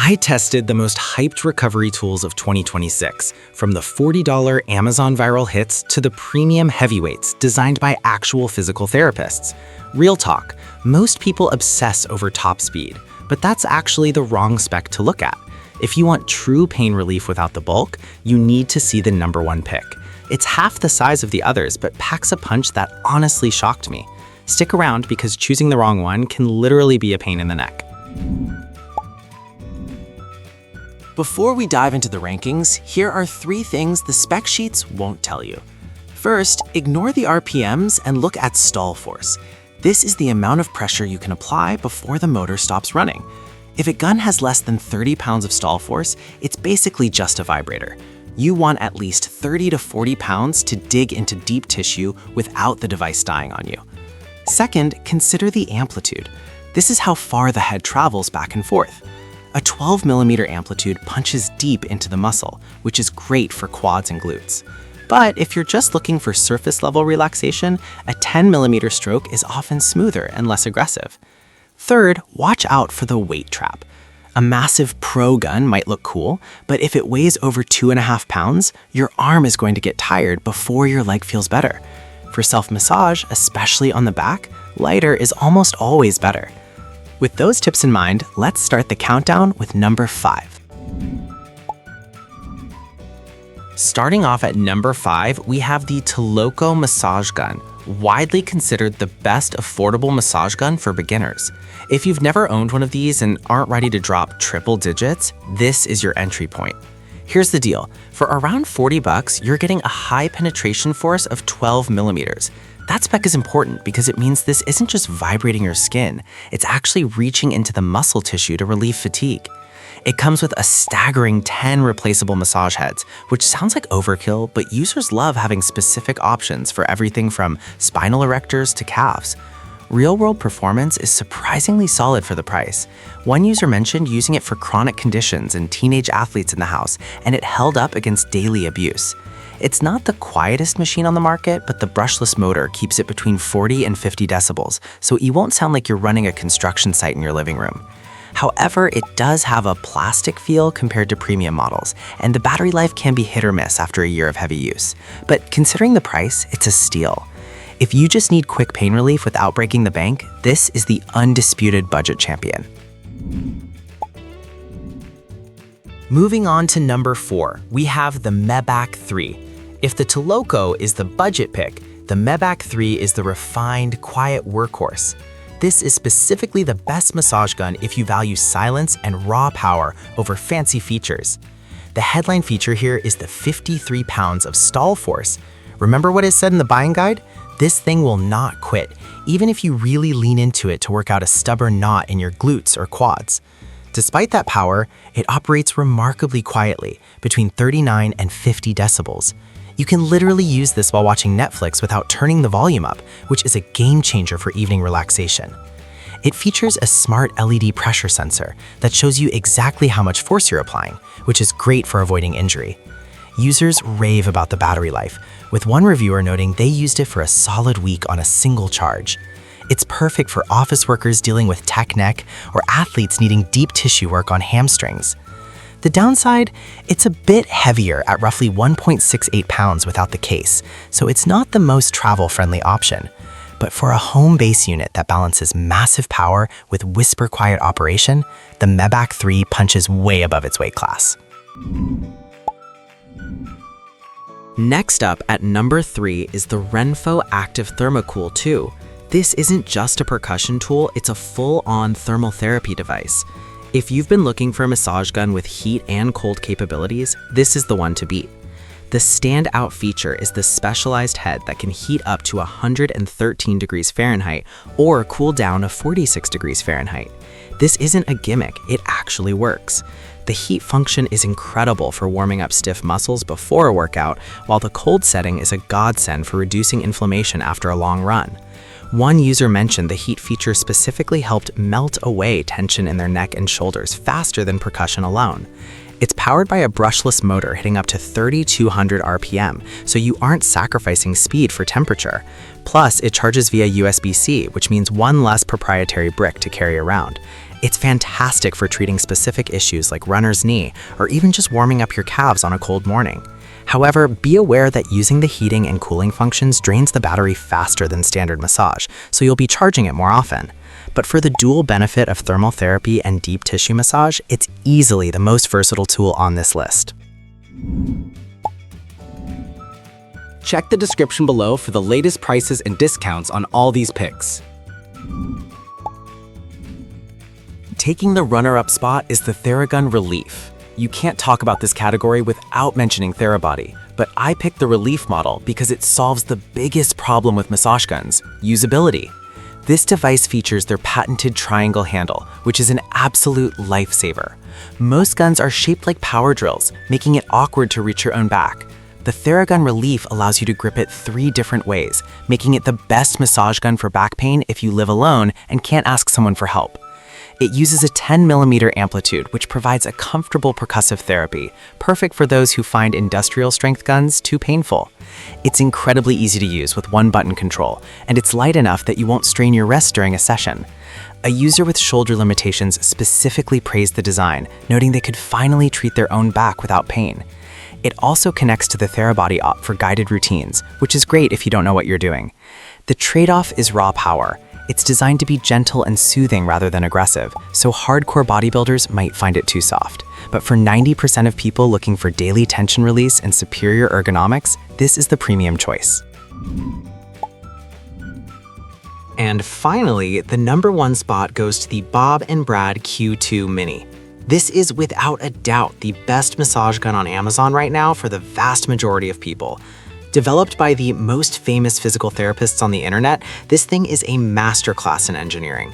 I tested the most hyped recovery tools of 2026, from the $40 Amazon viral hits to the premium heavyweights designed by actual physical therapists. Real talk, most people obsess over top speed, but that's actually the wrong spec to look at. If you want true pain relief without the bulk, you need to see the #1 pick. It's half the size of the others, but packs a punch that honestly shocked me. Stick around because choosing the wrong one can literally be a pain in the neck. Before we dive into the rankings, here are 3 things the spec sheets won't tell you. First, ignore the RPMs and look at stall force. This is the amount of pressure you can apply before the motor stops running. If a gun has less than 30 pounds of stall force, it's basically just a vibrator. You want at least 30 to 40 pounds to dig into deep tissue without the device dying on you. Second, consider the amplitude. This is how far the head travels back and forth. A 12mm amplitude punches deep into the muscle, which is great for quads and glutes. But if you're just looking for surface-level relaxation, a 10mm stroke is often smoother and less aggressive. Third, watch out for the weight trap. A massive pro gun might look cool, but if it weighs over 2.5 pounds, your arm is going to get tired before your leg feels better. For self-massage, especially on the back, lighter is almost always better. With those tips in mind, let's start the countdown with number 5. Starting off at number 5, we have the TOLOCO Massage Gun, widely considered the best affordable massage gun for beginners. If you've never owned one of these and aren't ready to drop triple digits, this is your entry point. Here's the deal. For around $40, you're getting a high penetration force of 12mm. That spec is important because it means this isn't just vibrating your skin, it's actually reaching into the muscle tissue to relieve fatigue. It comes with a staggering 10 replaceable massage heads, which sounds like overkill, but users love having specific options for everything from spinal erectors to calves. Real-world performance is surprisingly solid for the price. One user mentioned using it for chronic conditions and teenage athletes in the house, and it held up against daily abuse. It's not the quietest machine on the market, but the brushless motor keeps it between 40 and 50 decibels, so you won't sound like you're running a construction site in your living room. However, it does have a plastic feel compared to premium models, and the battery life can be hit or miss after a year of heavy use. But considering the price, it's a steal. If you just need quick pain relief without breaking the bank, this is the undisputed budget champion. Moving on to number 4, we have the Mebak 3. If the TOLOCO is the budget pick, the Mebak 3 is the refined, quiet workhorse. This is specifically the best massage gun if you value silence and raw power over fancy features. The headline feature here is the 53 pounds of stall force. Remember what is said in the buying guide? This thing will not quit, even if you really lean into it to work out a stubborn knot in your glutes or quads. Despite that power, it operates remarkably quietly, between 39 and 50 decibels. You can literally use this while watching Netflix without turning the volume up, which is a game changer for evening relaxation. It features a smart LED pressure sensor that shows you exactly how much force you're applying, which is great for avoiding injury. Users rave about the battery life, with one reviewer noting they used it for a solid week on a single charge. It's perfect for office workers dealing with tech neck or athletes needing deep tissue work on hamstrings. The downside, it's a bit heavier at roughly 1.68 pounds without the case, so it's not the most travel-friendly option. But for a home base unit that balances massive power with whisper-quiet operation, the Mebak 3 punches way above its weight class. Next up at number 3 is the RENPHO Active Thermocool 2. This isn't just a percussion tool, it's a full-on thermal therapy device. If you've been looking for a massage gun with heat and cold capabilities, this is the one to beat. The standout feature is the specialized head that can heat up to 113 degrees Fahrenheit or cool down to 46 degrees Fahrenheit. This isn't a gimmick, it actually works. The heat function is incredible for warming up stiff muscles before a workout, while the cold setting is a godsend for reducing inflammation after a long run. One user mentioned the heat feature specifically helped melt away tension in their neck and shoulders faster than percussion alone. It's powered by a brushless motor hitting up to 3,200 RPM, so you aren't sacrificing speed for temperature. Plus, it charges via USB-C, which means one less proprietary brick to carry around. It's fantastic for treating specific issues like runner's knee, or even just warming up your calves on a cold morning. However, be aware that using the heating and cooling functions drains the battery faster than standard massage, so you'll be charging it more often. But for the dual benefit of thermal therapy and deep tissue massage, it's easily the most versatile tool on this list. Check the description below for the latest prices and discounts on all these picks. Taking the runner-up spot is the Theragun Relief. You can't talk about this category without mentioning Therabody, but I picked the Relief model because it solves the biggest problem with massage guns: usability. This device features their patented triangle handle, which is an absolute lifesaver. Most guns are shaped like power drills, making it awkward to reach your own back. The Theragun Relief allows you to grip it 3 different ways, making it the best massage gun for back pain if you live alone and can't ask someone for help. It uses a 10mm amplitude, which provides a comfortable percussive therapy, perfect for those who find industrial-strength guns too painful. It's incredibly easy to use with one-button control, and it's light enough that you won't strain your wrist during a session. A user with shoulder limitations specifically praised the design, noting they could finally treat their own back without pain. It also connects to the Therabody app for guided routines, which is great if you don't know what you're doing. The trade-off is raw power. It's designed to be gentle and soothing rather than aggressive, so hardcore bodybuilders might find it too soft. But for 90% of people looking for daily tension release and superior ergonomics, this is the premium choice. And finally, the #1 spot goes to the Bob & Brad Q2 Mini. This is without a doubt the best massage gun on Amazon right now for the vast majority of people. Developed by the most famous physical therapists on the internet, this thing is a masterclass in engineering.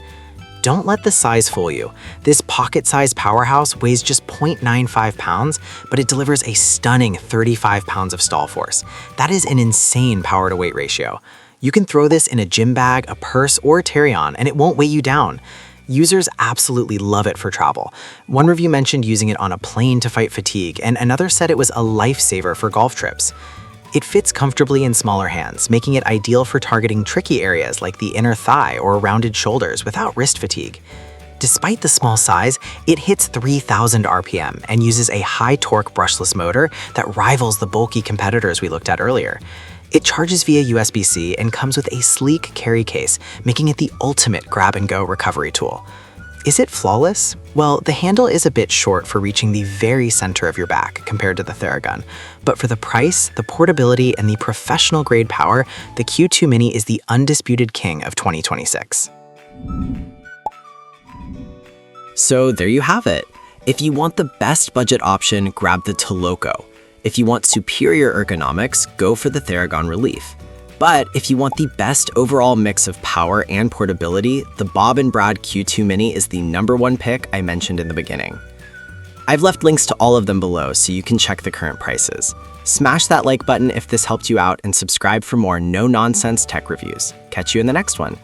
Don't let the size fool you. This pocket-sized powerhouse weighs just 0.95 pounds, but it delivers a stunning 35 pounds of stall force. That is an insane power-to-weight ratio. You can throw this in a gym bag, a purse, or a carry-on, and it won't weigh you down. Users absolutely love it for travel. One review mentioned using it on a plane to fight fatigue, and another said it was a lifesaver for golf trips. It fits comfortably in smaller hands, making it ideal for targeting tricky areas like the inner thigh or rounded shoulders without wrist fatigue. Despite the small size, it hits 3,000 RPM and uses a high-torque brushless motor that rivals the bulky competitors we looked at earlier. It charges via USB-C and comes with a sleek carry case, making it the ultimate grab-and-go recovery tool. Is it flawless? Well, the handle is a bit short for reaching the very center of your back compared to the Theragun. But for the price, the portability, and the professional-grade power, the Q2 Mini is the undisputed king of 2026. So there you have it. If you want the best budget option, grab the TOLOCO. If you want superior ergonomics, go for the Theragun Relief. But if you want the best overall mix of power and portability, the Bob & Brad Q2 Mini is the #1 pick I mentioned in the beginning. I've left links to all of them below so you can check the current prices. Smash that like button if this helped you out and subscribe for more no-nonsense tech reviews. Catch you in the next one.